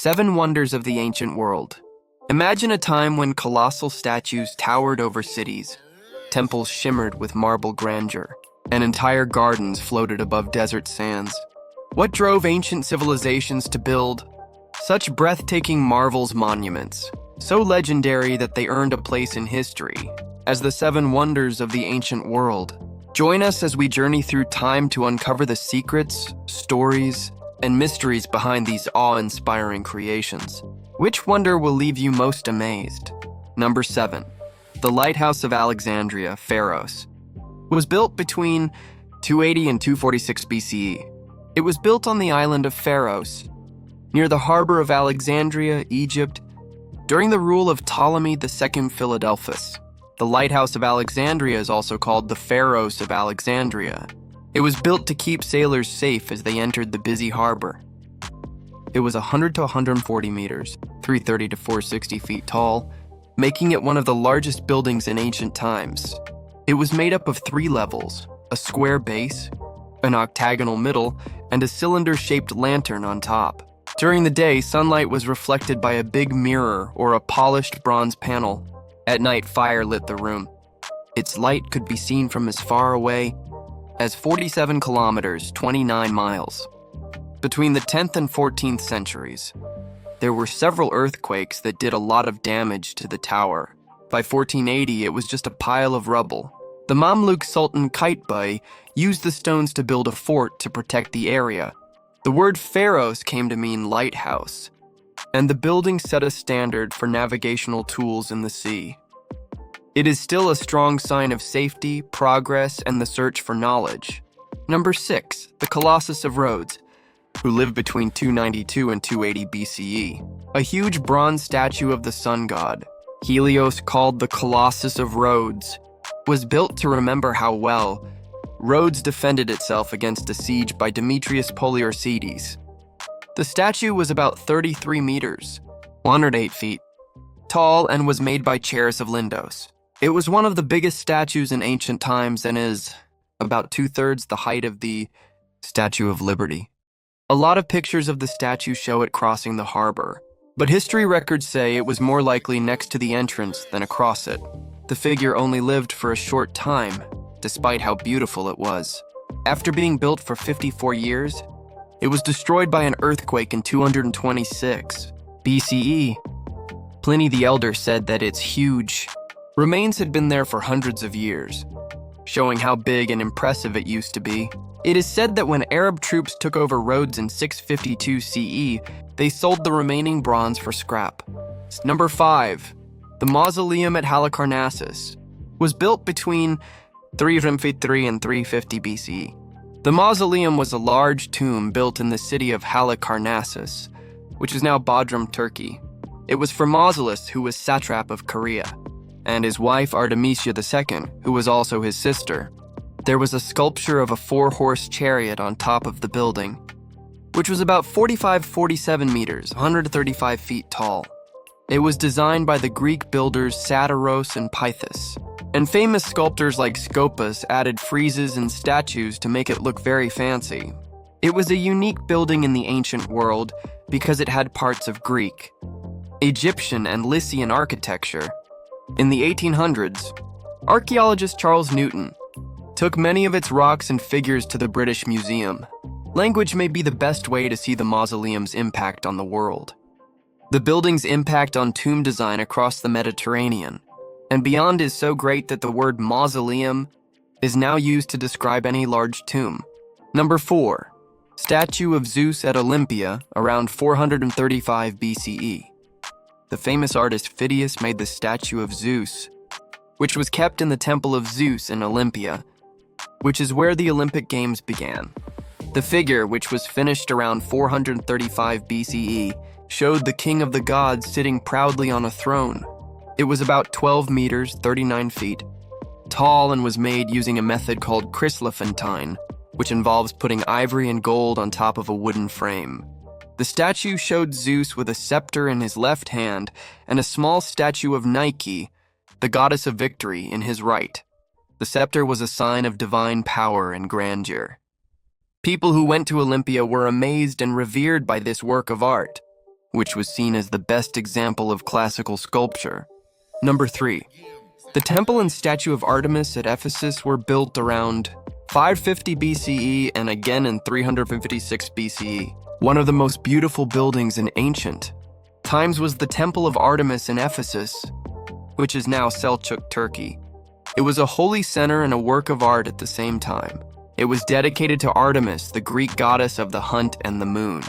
7 Wonders of the Ancient World. Imagine a time when colossal statues towered over cities, temples shimmered with marble grandeur, and entire gardens floated above desert sands. What drove ancient civilizations to build such breathtaking marvels monuments, so legendary that they earned a place in history as the 7 Wonders of the Ancient World? Join us as we journey through time to uncover the secrets, stories, and mysteries behind these awe-inspiring creations. Which wonder will leave you most amazed? Number 7. The Lighthouse of Alexandria, Pharos. Was built between 280 and 246 BCE. It was built on the island of Pharos, near the harbor of Alexandria, Egypt, during the rule of Ptolemy II Philadelphus. The Lighthouse of Alexandria is also called the Pharos of Alexandria. It was built to keep sailors safe as they entered the busy harbor. It was 100 to 140 meters, 330 to 460 feet tall, making it one of the largest buildings in ancient times. It was made up of 3 levels, a square base, an octagonal middle, and a cylinder-shaped lantern on top. During the day, sunlight was reflected by a big mirror or a polished bronze panel. At night, fire lit the room. Its light could be seen from as far away as 47 kilometers, 29 miles. Between the 10th and 14th centuries, there were several earthquakes that did a lot of damage to the tower. By 1480, it was just a pile of rubble. The Mamluk Sultan Qaitbay used the stones to build a fort to protect the area. The word Pharos came to mean lighthouse, and the building set a standard for navigational tools in the sea. It is still a strong sign of safety, progress, and the search for knowledge. Number 6. The Colossus of Rhodes, who lived between 292 and 280 BCE. A huge bronze statue of the sun god, Helios, called the Colossus of Rhodes, was built to remember how well Rhodes defended itself against a siege by Demetrius Poliorcetes. The statue was about 33 meters, 108 feet, tall and was made by Charis of Lindos. It was one of the biggest statues in ancient times and is about 2/3 the height of the Statue of Liberty. A lot of pictures of the statue show it crossing the harbor, but history records say it was more likely next to the entrance than across it. The figure only lived for a short time, despite how beautiful it was. After being built for 54 years, it was destroyed by an earthquake in 226 BCE. Pliny the Elder said that its huge remains had been there for hundreds of years, showing how big and impressive it used to be. It is said that when Arab troops took over Rhodes in 652 CE, they sold the remaining bronze for scrap. Number 5. The Mausoleum at Halicarnassus was built between 353 and 350 BCE. The mausoleum was a large tomb built in the city of Halicarnassus, which is now Bodrum, Turkey. It was for Mausolus, who was satrap of Caria, and his wife Artemisia II, who was also his sister. There was a sculpture of a 4-horse chariot on top of the building, which was about 47 meters, 135 feet tall. It was designed by the Greek builders Satyros and Pythus, and famous sculptors like Scopas added friezes and statues to make it look very fancy. It was a unique building in the ancient world because it had parts of Greek, Egyptian, and Lycian architecture. In the 1800s, archaeologist Charles Newton took many of its rocks and figures to the British Museum. Language may be the best way to see the mausoleum's impact on the world. The building's impact on tomb design across the Mediterranean and beyond is so great that the word mausoleum is now used to describe any large tomb. Number 4. Statue of Zeus at Olympia, around 435 BCE. The famous artist Phidias made the statue of Zeus, which was kept in the Temple of Zeus in Olympia, which is where the Olympic Games began. The figure, which was finished around 435 BCE, showed the king of the gods sitting proudly on a throne. It was about 12 meters, 39 feet, tall and was made using a method called chryselephantine, which involves putting ivory and gold on top of a wooden frame. The statue showed Zeus with a scepter in his left hand and a small statue of Nike, the goddess of victory, in his right. The scepter was a sign of divine power and grandeur. People who went to Olympia were amazed and revered by this work of art. which was seen as the best example of classical sculpture. Number 3. The temple and statue of Artemis at Ephesus were built around 550 BCE and again in 356 BCE. One of the most beautiful buildings in ancient times was the Temple of Artemis in Ephesus, which is now Selçuk, Turkey. It was a holy center and a work of art at the same time. It was dedicated to Artemis, the Greek goddess of the hunt and the moon.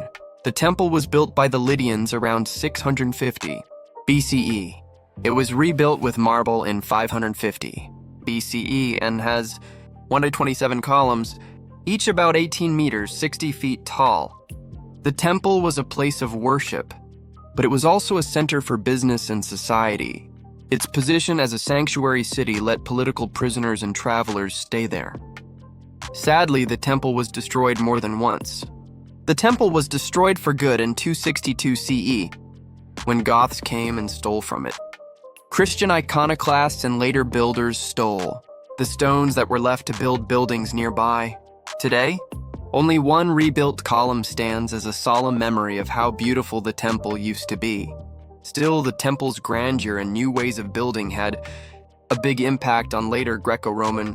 The temple was built by the Lydians around 650 BCE. It was rebuilt with marble in 550 BCE and has 127 columns, each about 18 meters, 60 feet tall. The temple was a place of worship, but it was also a center for business and society. Its position as a sanctuary city let political prisoners and travelers stay there. Sadly, the temple was destroyed more than once. The temple was destroyed for good in 262 CE, when Goths came and stole from it. Christian iconoclasts and later builders stole the stones that were left to build buildings nearby. Today, only one rebuilt column stands as a solemn memory of how beautiful the temple used to be. Still, the temple's grandeur and new ways of building had a big impact on later Greco-Roman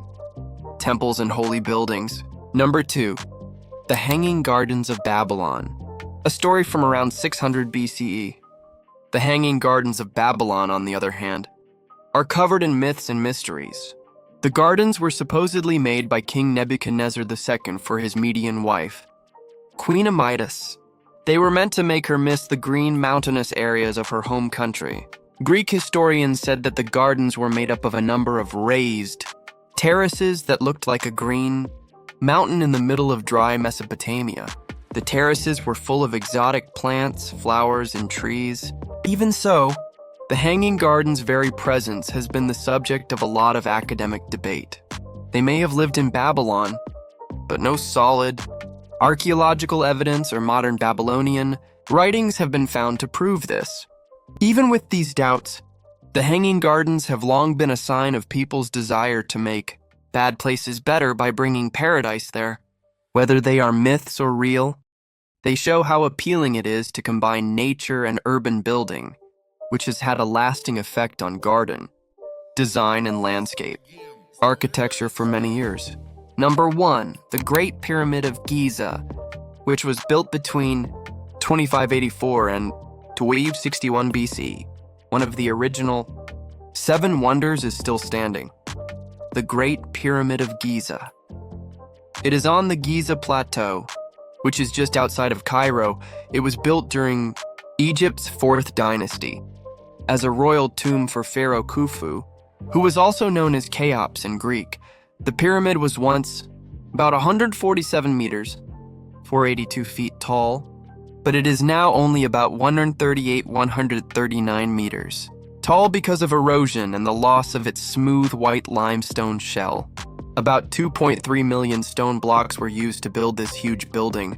temples and holy buildings. Number 2. The Hanging Gardens of Babylon. A story from around 600 BCE. The Hanging Gardens of Babylon, on the other hand, are covered in myths and mysteries. The gardens were supposedly made by King Nebuchadnezzar II for his Median wife, Queen Amytis. They were meant to make her miss the green mountainous areas of her home country. Greek historians said that the gardens were made up of a number of raised terraces that looked like a green mountain in the middle of dry Mesopotamia. The terraces were full of exotic plants, flowers, and trees. Even so, the Hanging Gardens' very presence has been the subject of a lot of academic debate. They may have lived in Babylon, but no solid archaeological evidence or modern Babylonian writings have been found to prove this. Even with these doubts, the Hanging Gardens have long been a sign of people's desire to make bad places better by bringing paradise there. Whether they are myths or real, they show how appealing it is to combine nature and urban building, which has had a lasting effect on garden, design, and landscape architecture for many years. Number 1, the Great Pyramid of Giza, which was built between 2584 and 1261 BC. One of the original 7 wonders is still standing. The Great Pyramid of Giza. It is on the Giza Plateau, which is just outside of Cairo. It was built during Egypt's 4th dynasty as a royal tomb for Pharaoh Khufu, who was also known as Cheops in Greek. The pyramid was once about 147 meters, 482 feet tall, but it is now only about 139 meters tall because of erosion and the loss of its smooth white limestone shell. About 2.3 million stone blocks were used to build this huge building,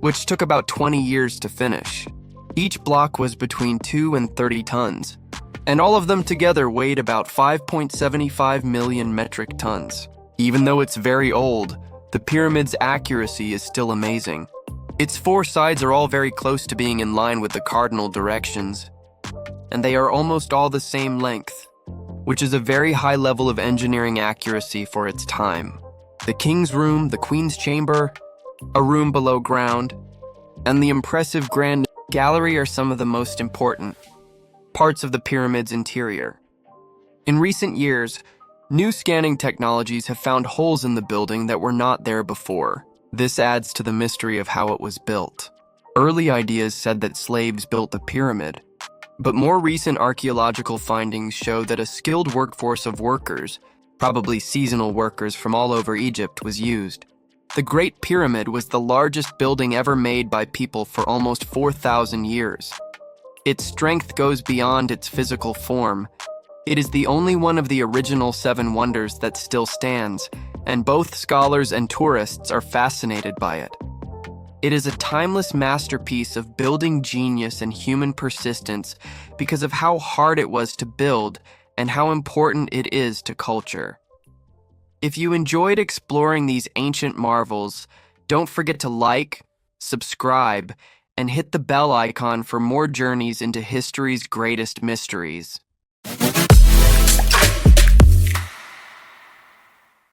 which took about 20 years to finish. Each block was between 2 and 30 tons, and all of them together weighed about 5.75 million metric tons. Even though it's very old, the pyramid's accuracy is still amazing. Its 4 sides are all very close to being in line with the cardinal directions, and they are almost all the same length, which is a very high level of engineering accuracy for its time. The king's room, the queen's chamber, a room below ground, and the impressive grand gallery are some of the most important parts of the pyramid's interior. In recent years, new scanning technologies have found holes in the building that were not there before. This adds to the mystery of how it was built. Early ideas said that slaves built the pyramid, but more recent archaeological findings show that a skilled workforce of workers, probably seasonal workers from all over Egypt, was used. The Great Pyramid was the largest building ever made by people for almost 4,000 years. Its strength goes beyond its physical form. It is the only one of the original 7 wonders that still stands, and both scholars and tourists are fascinated by it. It is a timeless masterpiece of building genius and human persistence because of how hard it was to build and how important it is to culture. If you enjoyed exploring these ancient marvels, don't forget to like, subscribe, and hit the bell icon for more journeys into history's greatest mysteries.